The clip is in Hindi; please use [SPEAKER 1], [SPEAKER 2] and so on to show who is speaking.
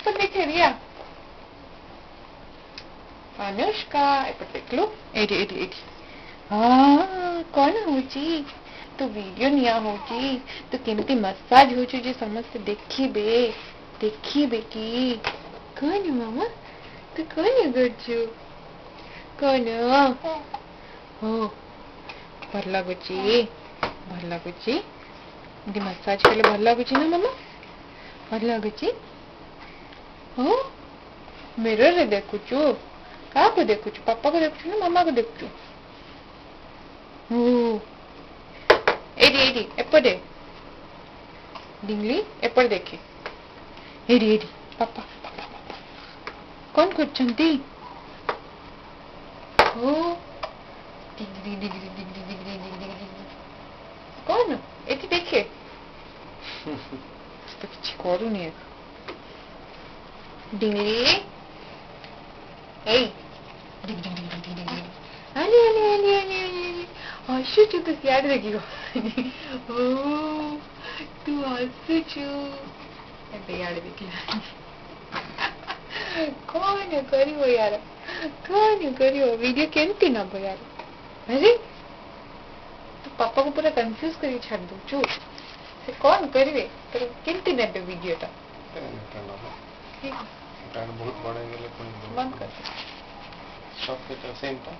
[SPEAKER 1] एपट देखे रिया अनुष्का एपट देख लो एडी एडी एडी हाँ कौन होची तू वीडियो निया होची तू केमती मसाज होची जे समस्त देखिबे कि कौन मामा तू कौन करछु कौन हो भल लगुची मसाज कले भल लगुची ना मामा भल लगुची हो मिरर रे देखुचु का को देखुचु पापा को देखुचु ना मामा को देखुचु हो एडी एडी एपटे डिंगली एपटे देखे एडी एडी पापा पापा पापा कौन करछंती हो Dingli Dingli Dingli Dingli Dingli कौन एटी देखे तो किसी करूनी डिंगली ए डिंग डिंग डिंग डिंग डिंग आली हसुचु तू सियाड़ देखियो ओ तू हसुचु एबे यार देखियो कौन करियो यार कौन करियो वीडियो केमती ना बो यार अरे तू पापा को पूरा कंफ्यूज करी छाड़ दो चू से कौन करिवे पर केमती नेबे वीडियो टा ठीक
[SPEAKER 2] बहुत बड़ा गेले कोन
[SPEAKER 1] बंद कर
[SPEAKER 2] सब के सेम टा